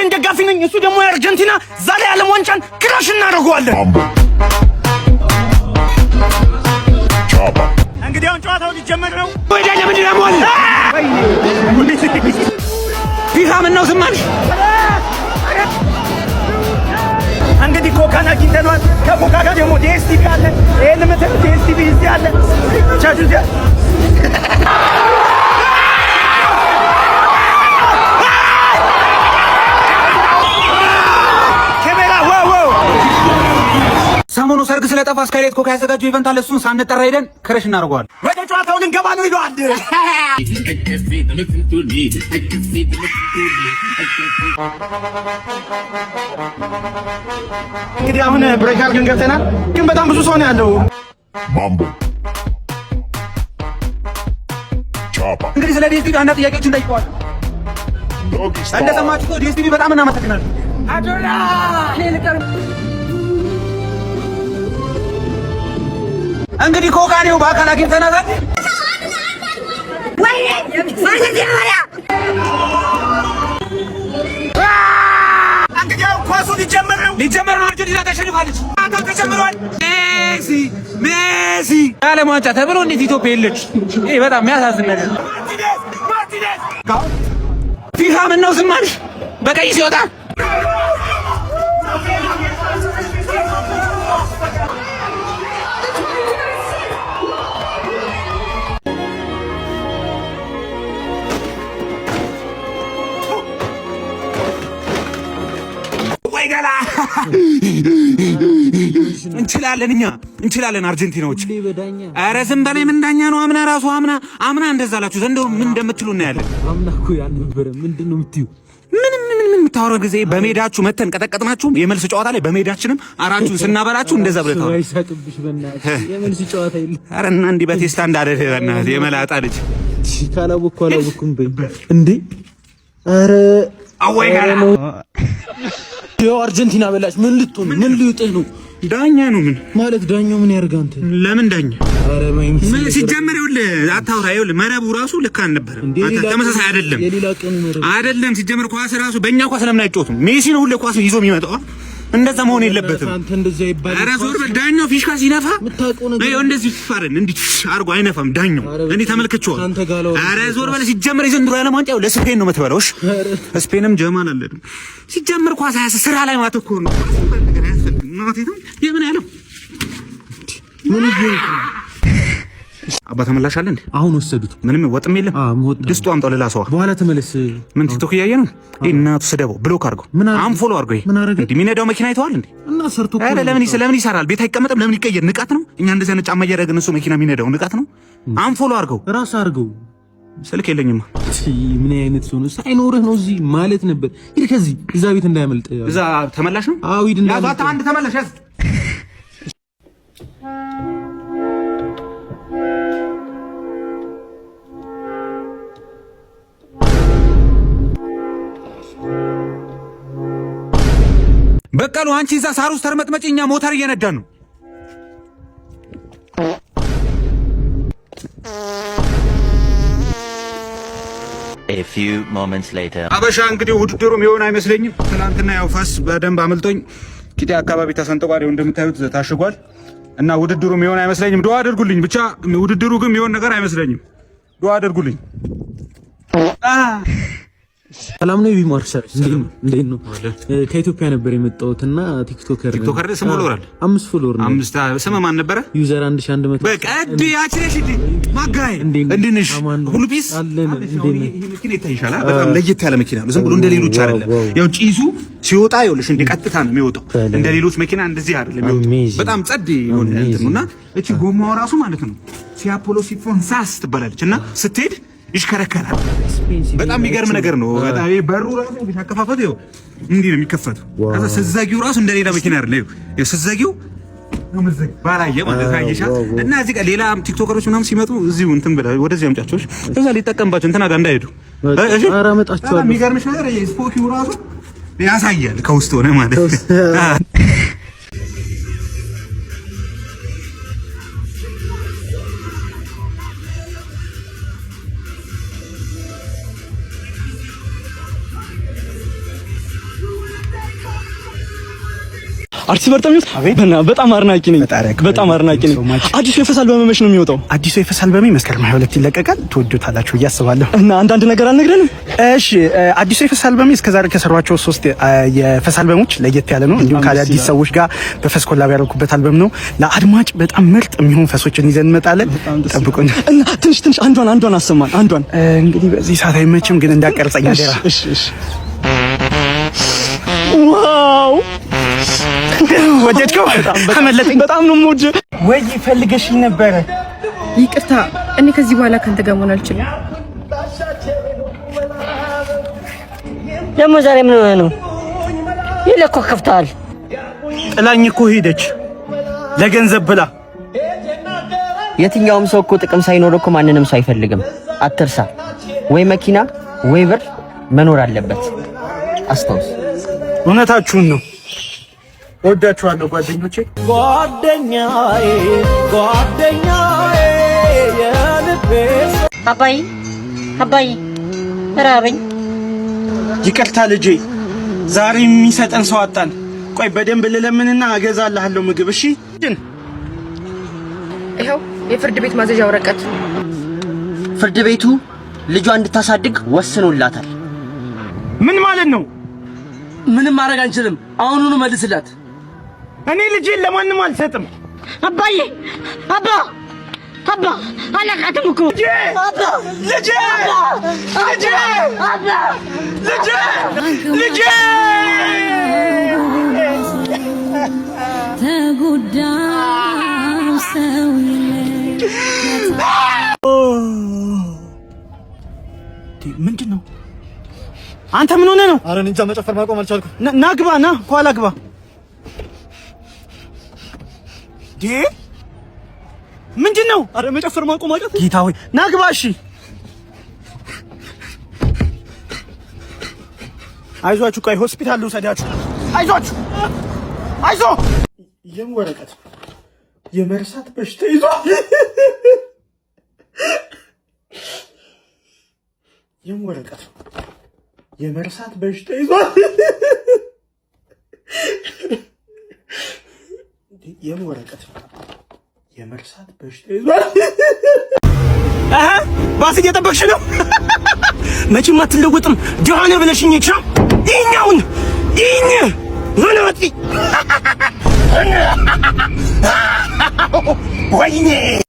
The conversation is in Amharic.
የጣሊያን ደጋፊ ነኝ፣ እሱ ደግሞ የአርጀንቲና። ዛሬ ዓለም ዋንጫን ክራሽ እናደርገዋለን። እንግዲህ አሁን ጨዋታው ሊጀመር ነው። ወይዳ ለምን ይራማል? ፊፋ ምን ነው ዝም አልሽ? እንግዲህ ኮካን አግኝተናል። ከኮካ ጋር ደግሞ ዲኤስቲቪ አለ። ይሄን መተን ዲኤስቲቪ እዚህ አለ። ቻቹ ሰሞኑ ሰርግ ስለጠፋ ስካይሌት ኮካ ያዘጋጁ ኢቨንት አለ። እሱን ሳንጠራ ሄደን ክረሽ እናደርገዋለን። ወደ ጨዋታው ልንገባ ነው ይሏል። እንግዲህ አሁን ብሬክ አድርገን ገብተናል፣ ግን በጣም ብዙ ሰው ነው ያለው። ማምቦ ቻፓ እንግዲህ ስለ ዲኤስቲቪ አንዳንድ ጥያቄዎችን ጠይቀዋል። እንደሰማችሁ ዲኤስቲቪ በጣም እናመሰግናለን። አዶላ እንግዲህ ኮካኔው በአካል አግኝተናል። እንግዲህ ኳሱ ሊጀመር ነው። አርጀንቲና ተሸንፋለች። ተጀምሯል። ሜሲ ዓለም ዋንጫ ተብሎ እንዴት ኢትዮጵያ የለች? ይሄ በጣም የሚያሳዝን ነገር። ፊፋ ምን ነው ዝም አልሽ? በቀይ ሲወጣ ገላ እንችላለን፣ እኛ እንችላለን። አርጀንቲናዎች ኧረ ዝም በላይ ምን ዳኛ ነው? አምና እንደዛ አላችሁ። ዘንድሮ ምን እንደምትሉ እናያለን። አምና እኮ ያን ነበር። ምንድን ነው የምትዩ? ምን የምታወራው ጊዜ በሜዳችሁ መተን ቀጠቀጥናችሁ። የመልስ ጨዋታ ላይ በሜዳችንም አራችሁን ስናበላችሁ እንደዛ ብለታው አይሳቅብሽ። በእናትህ የመልስ ጨዋታ የለም። ኧረ እና እንዲህ በቴስታ እንዳደረ በእናትህ የመላጣ ልጅ ካላወኩም በይ እንዴ! ኧረ አወይ ጋር ያው አርጀንቲና በላች። ምን ልትሆን ምን ሊውጥህ ነው? ዳኛ ነው ምን ማለት? ዳኛው ምን ያርጋ? አንተ ለምን ዳኛ? አረ ማይም ሲጀመር ይኸውልህ አታውራ። ይኸውልህ መረቡ ራሱ ልክ አልነበረም። ተመሳሳይ አይደለም አይደለም። ሲጀመር ኳስ ራሱ በእኛ ኳስ ለምን አይጮቱም? ሜሲ ነው ሁሌ ኳስ ይዞ የሚመጣው። እንደዛ መሆን የለበትም። አንተ እንደዛ ይባል። ኧረ ዞር በል። ዳኛው ፊሽካ ሲነፋ ነው እንደዚህ ይፋረን። እንዴ አርጎ አይነፋም ዳኛው። እኔ ተመልክቼዋለሁ። ኧረ ዞር በል። ሲጀመር የዘንድሮ ዓለም ዋንጫ ለስፔን ነው የምትበላው። እሺ ስፔንም ጀማል አለ። ሲጀመር ኳስ ስራ ላይ ማተኮር ነው። የምን ያለው ምን ይገኛል? አባ ተመላሽ አለ እንዴ? አሁን ወሰዱት። ምንም ወጥም የለም። ድስቱ አምጣው ለላሰዋ በኋላ ተመለስ። ምን ቲክቶክ እያየ ነው? እናቱ ስደበው ብሎክ አድርጎ አንፎሎ አድርጎ እንዴ የሚነዳው መኪና አይተዋል እንዴ? እና ሰርቶ አረ ለምን ይሰራል? ቤት አይቀመጥም? ለምን ይቀየር? ንቃት ነው። እኛ እንደዚህ አይነት ጫማ እያደረግን እሱ መኪና የሚነዳው ንቃት ነው። አንፎሎ አድርገው ራስ አድርገው። ስልክ የለኝማ። ምን አይነት ሰው ነው? ሳይኖርህ ነው እዚህ ማለት ነበር። ሂድ ከዚህ እዛ ቤት እንዳያመልጥ። እዛ ተመላሽ ነው። አዎ ሂድ እንዳያመልጥ። አንድ ተመላሽ ያዝ። በቀሉ አንቺ እዛ ሳር ውስጥ ተርመጥመጪ፣ እኛ ሞተር እየነዳን ነው። A few moments later አበሻ እንግዲህ ውድድሩም የሆነ አይመስለኝም። ትናንትና ያው ፋስ በደንብ አመልጦኝ ቂጤ አካባቢ ተሰንጥቋል። እንደምታዩት ታሽጓል እና ውድድሩም የሆነ አይመስለኝም። ዱአ አድርጉልኝ ብቻ። ውድድሩ ግን የሆነ ነገር አይመስለኝም። ዱአ አድርጉልኝ። ሰላም ነው ቢማርሰር እንዴት ነው? ከኢትዮጵያ ነበር የመጣሁትና ቲክቶከር ስም ፎሎወር 5 ፎሎወር ነው። 5 ስም ማን ነበረ? ዩዘር 1100 በቃ እዲ ያችሬሽ እዲ ማጋይ እንድንሽ ሁሉ ፒስ ይሄ መኪና ይታይሻል። በጣም ለየት ያለ መኪና ነው። ዝም ብሎ እንደሌሎች አይደለም። ያው ጪሱ ሲወጣ ይኸውልሽ እንደ ቀጥታ ነው የሚወጣው። እንደሌሎች መኪና እንደዚህ አይደለም የሚወጣው። በጣም ጸድ የሆነ እንትን ነውና እቺ ጎማው ራሱ ማለት ነው ሲአፖሎ ሲፎን ሳስ ትባላለች እና ስትሄድ ይሽከረከራል። በጣም የሚገርም ነገር ነው። በጣም በሩ ራሱ ቢታከፋፈት ይኸው እንዲህ ነው የሚከፈተው። ከዛ ስዘጊው ራሱ እንደሌላ መኪና አይደለም። ይኸው ስዘጊው ነው መዘግ ባላየ ማለት ካየሻ እና እዚህ ጋር ሌላ ቲክቶከሮች ምናምን ሲመጡ እዚሁ እንትን ብላ ወደዚህ አምጫቸውሽ ከዛ ሊጠቀምባቸው እንትና ጋር እንዳይሄዱ። እሺ ኧረ አመጣቸዋለሁ። የሚገርምሽ ነገር ስፖኪው ራሱ ያሳያል ከውስጥ ሆነ ማለት ነው። አርቲስት በርተሚው በጣም አድናቂ ነኝ። በጣም አድናቂ ነኝ። አዲሱ የፈስ አልበም መች ነው የሚወጣው? አዲሱ የፈስ አልበም መስከረም 22 ይለቀቃል። ትወዱታላችሁ ብዬ አስባለሁ። እና አንዳንድ ነገር አልነግረንም? እሺ አዲሱ የፈስ አልበም እስከዛሬ ከሰሯቸው 3 የፈስ አልበሞች ለየት ያለ ነው። እንዲሁም ከአዳዲስ ሰዎች ጋር በፈስ ኮላብ ያደረኩበት አልበም ነው። ለአድማጭ በጣም ምርጥ የሚሆኑ ፈሶችን ይዘን እንመጣለን። ጠብቁን። እና ትንሽ አንዷን አሰማን። አንዷን እንግዲህ በዚህ ሰዓት አይመችም፣ ግን እንዳቀርጸኝ አደራ። እሺ ዋው ወደድከው? አመለጠኝ። በጣም ነው ሞጅ። ወይ ፈልገሽኝ ነበረ? ይቅርታ፣ እኔ ከዚህ በኋላ ካንተ ጋር መሆን አልችልም። ደግሞ ዛሬ ምን ሆነ ነው? ይለኮ ከፍታል። ጥላኝ እኮ ሄደች ለገንዘብ ብላ። የትኛውም ሰው እኮ ጥቅም ሳይኖር እኮ ማንንም ሰው አይፈልግም። አትርሳ። ወይ መኪና ወይ ብር መኖር አለበት። አስታውስ። እውነታችሁን ነው። ወዳችኋለሁ ጓደኞቼ። ጓደኛዬ የልቤ አባይ ራበኝ። ይቅርታ ልጄ፣ ዛሬ የሚሰጠን ሰው አጣን። ቆይ በደንብ ልለምንና አገዛልሃለሁ ምግብ። እሺ ይኸው የፍርድ ቤት ማዘዣ ወረቀት። ፍርድ ቤቱ ልጇ እንድታሳድግ ወስኖላታል። ምን ማለት ነው? ምንም ማድረግ አንችልም። አሁኑኑ መልስላት። እኔ ልጄን ለማንም አልሰጥም። አባዬ አባ አላቃተም እኮ ልጄ ተጎዳ ሰው ምንድን ነው? አንተ ምን ሆነህ ነው? ኧረ እኔ እንጃ መጨፈር ማቆም አልቻልኩም። ና ግባ፣ ና ኋላ ግባ። ምንድን ነው? ኧረ መጨፈር ማቆም አልቻልኩም። ጌታ ሆይ ና ግባ። እሺ አይዟችሁ፣ ቆይ ሆስፒታል ልውሰዳችሁ። አይዟችሁ፣ አይዞ። ይህም ወረቀት የመርሳት በሽታ ይዟል። ይህም ወረቀት የመርሳት በሽታ ይዟል። ይህም ወረቀት የመርሳት በሽታ ይዟል። ባስ እየጠበቅሽ ነው? መቼም አትለወጥም። ድሃ ነህ ብለሽኝ ይቻ ይኛውን ይኝ ወለወጥ ወይኔ